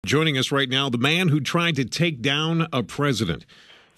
Joining us right now, the man who tried to take down a president,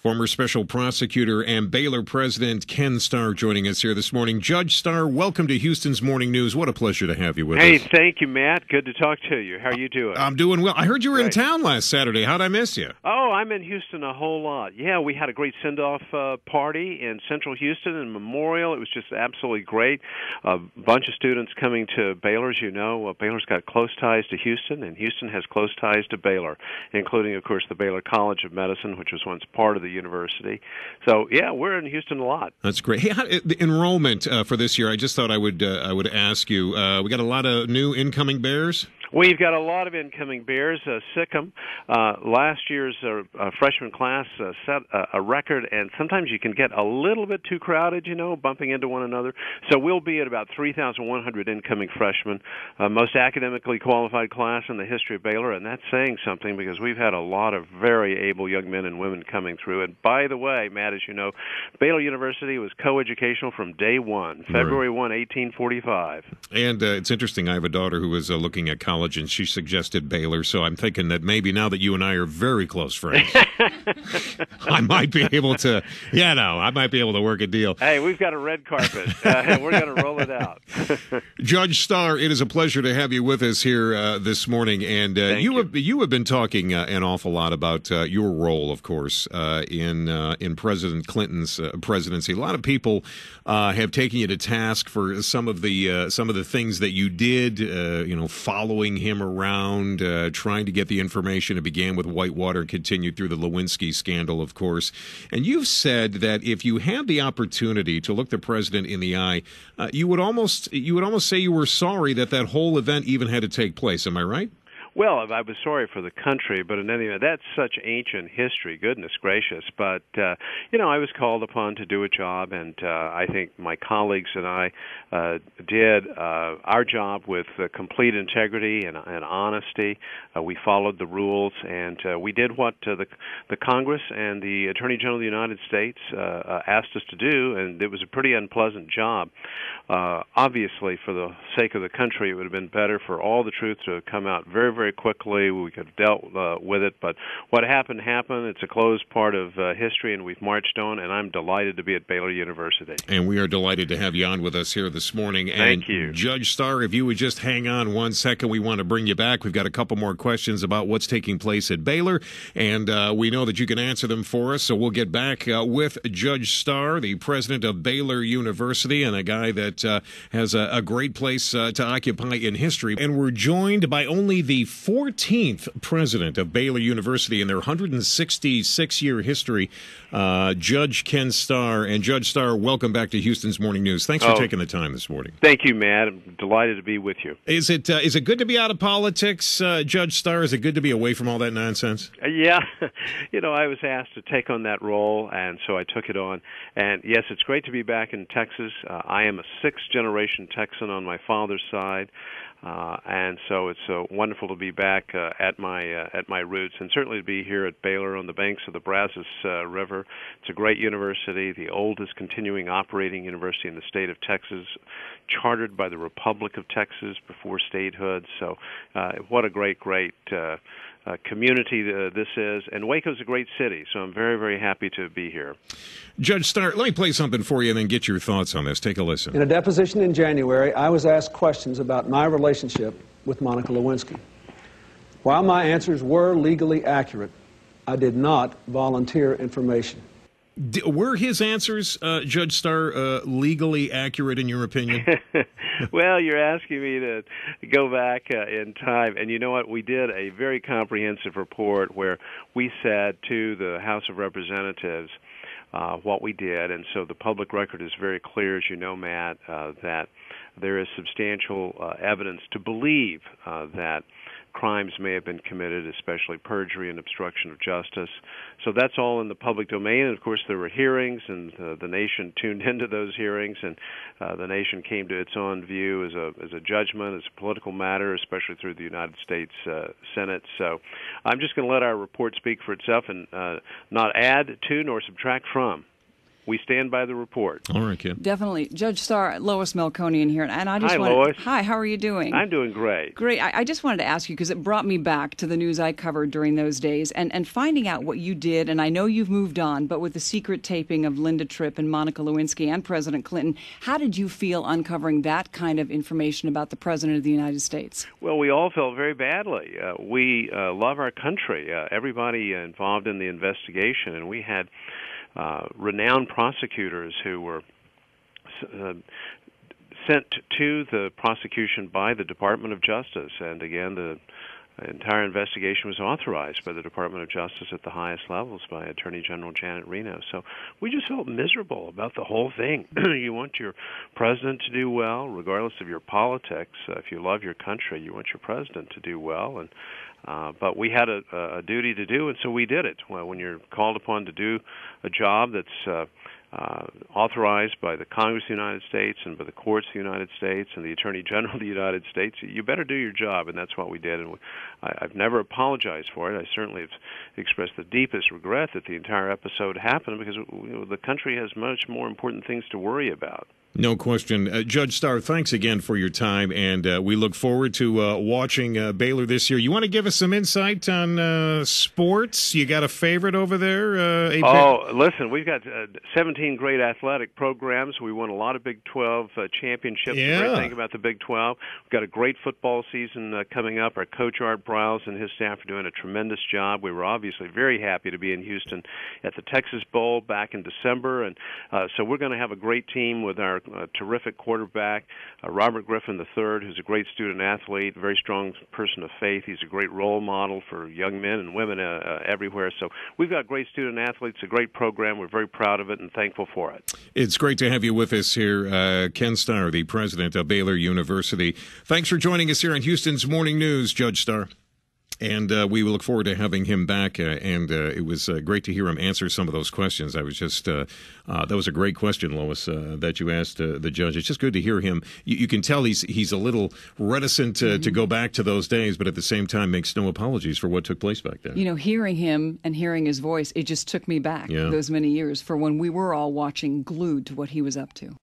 former special prosecutor and Baylor president Ken Starr, joining us here this morning. Judge Starr, welcome to Houston's Morning News. What a pleasure to have you with us. Hey, thank you, Matt. Good to talk to you. How are you doing? I'm doing well. I heard you were in town last Saturday. How'd I miss you? Oh, I'm in Houston a whole lot. Yeah, we had a great send-off party in Central Houston and Memorial. It was just absolutely great. A bunch of students coming to Baylor. As you know, Baylor's got close ties to Houston, and Houston has close ties to Baylor, including, of course, the Baylor College of Medicine, which was once part of the university. So, yeah, we're in Houston a lot. That's great. Hey, the enrollment for this year, I just thought I would ask you. We got a lot of new incoming Bears? We've got a lot of incoming Bears. Sikkim, last year's freshman class set a record, and sometimes you can get a little bit too crowded, bumping into one another. So we'll be at about 3,100 incoming freshmen, most academically qualified class in the history of Baylor, and that's saying something because we've had a lot of very able young men and women coming through. And by the way, Matt, as you know, Baylor University was coeducational from day one, February 1, 1845. And it's interesting, I have a daughter who was looking at college, and she suggested Baylor, so I'm thinking that maybe now that you and I are very close friends, I might be able to, I might be able to work a deal. Hey, we've got a red carpet, and we're going to roll it out. Judge Starr, it is a pleasure to have you with us here this morning, and you have been talking an awful lot about your role, of course, in President Clinton's presidency. A lot of people have taken you to task for some of the things that you did, following him around, trying to get the information. It began with Whitewater and continued through the Lewinsky scandal, of course. And you've said that if you had the opportunity to look the president in the eye, you would almost say you were sorry that whole event even had to take place. Am I right? Well, I was sorry for the country, but in any event, that's such ancient history, goodness gracious. But, I was called upon to do a job, and I think my colleagues and I did our job with complete integrity and honesty. We followed the rules, and we did what the Congress and the Attorney General of the United States asked us to do, and it was a pretty unpleasant job. Obviously, for the sake of the country, it would have been better for all the truth to come out very, very quickly. We could have dealt with it, but what happened. It's a closed part of history, and we've marched on, and I'm delighted to be at Baylor University. And we are delighted to have you on with us here this morning. Thank you. Judge Starr, if you would just hang on 1 second, we want to bring you back. We've got a couple more questions about what's taking place at Baylor, and we know that you can answer them for us, so we'll get back with Judge Starr, the president of Baylor University, and a guy that has a great place to occupy in history. And we're joined by only the 14th president of Baylor University in their 166-year history, Judge Ken Starr. And Judge Starr, welcome back to Houston's Morning News. Thanks for taking the time this morning. Thank you, Matt. I'm delighted to be with you. Is it good to be out of politics, Judge Starr? Is it good to be away from all that nonsense? Yeah. I was asked to take on that role, and so I took it on. And, yes, it's great to be back in Texas. I am a sixth-generation Texan on my father's side. And so it's wonderful to be back at my roots, and certainly to be here at Baylor on the banks of the Brazos River. It's a great university, the oldest continuing operating university in the state of Texas, chartered by the Republic of Texas before statehood. So what a great community this is, and Waco's a great city, so I'm very, very happy to be here. Judge Starr, let me play something for you and then get your thoughts on this. Take a listen. In a deposition in January, I was asked questions about my relationship with Monica Lewinsky. While my answers were legally accurate, I did not volunteer information. Were his answers, Judge Starr, legally accurate in your opinion? Well, you're asking me to go back in time, and you know what? We did a very comprehensive report where we said to the House of Representatives what we did, and so the public record is very clear, as you know, Matt, that there is substantial evidence to believe that crimes may have been committed, especially perjury and obstruction of justice. So that's all in the public domain. And, of course, there were hearings, and the nation tuned into those hearings, and the nation came to its own view as a judgment, as a political matter, especially through the United States Senate. So I'm just going to let our report speak for itself and not add to nor subtract from. we stand by the report. All right, Kim. Definitely. Judge Starr, Lois Melkonian here. And I just Hi, Lois. Hi, how are you doing? I'm doing great. Great. I just wanted to ask you, because it brought me back to the news I covered during those days, and finding out what you did, and I know you've moved on, but with the secret taping of Linda Tripp and Monica Lewinsky and President Clinton, how did you feel uncovering that kind of information about the President of the United States? Well, we all felt very badly. We love our country. Everybody involved in the investigation, and we had renowned prosecutors who were sent to the prosecution by the Department of Justice. And again, the entire investigation was authorized by the Department of Justice at the highest levels by Attorney General Janet Reno. So we just felt miserable about the whole thing. You want your president to do well, regardless of your politics. If you love your country, you want your president to do well. And but we had a duty to do, and so we did it. Well, when you're called upon to do a job that's authorized by the Congress of the United States and by the courts of the United States and the Attorney General of the United States, you better do your job, and that's what we did. And I've never apologized for it. I certainly have expressed the deepest regret that the entire episode happened, because the country has much more important things to worry about. No question. Judge Starr, thanks again for your time, and we look forward to watching Baylor this year. You want to give us some insight on sports? You got a favorite over there? Listen, we've got 17 great athletic programs. We won a lot of Big 12 championships. Yeah. The great thing about the Big 12, we've got a great football season coming up. Our coach, Art Briles, and his staff are doing a tremendous job. We were obviously very happy to be in Houston at the Texas Bowl back in December, and so we're going to have a great team with our terrific quarterback, Robert Griffin III, who's a great student-athlete, a very strong person of faith. He's a great role model for young men and women everywhere. So we've got great student-athletes, a great program. We're very proud of it and thankful for it. It's great to have you with us here, Ken Starr, the president of Baylor University. Thanks for joining us here on Houston's Morning News, Judge Starr. And we will look forward to having him back. And it was great to hear him answer some of those questions. I was just that was a great question, Lois, that you asked the judge. It's just good to hear him. You can tell he's a little reticent to go back to those days, but at the same time makes no apologies for what took place back then. You know, hearing him and hearing his voice, it just took me back those many years for when we were all watching, glued to what he was up to.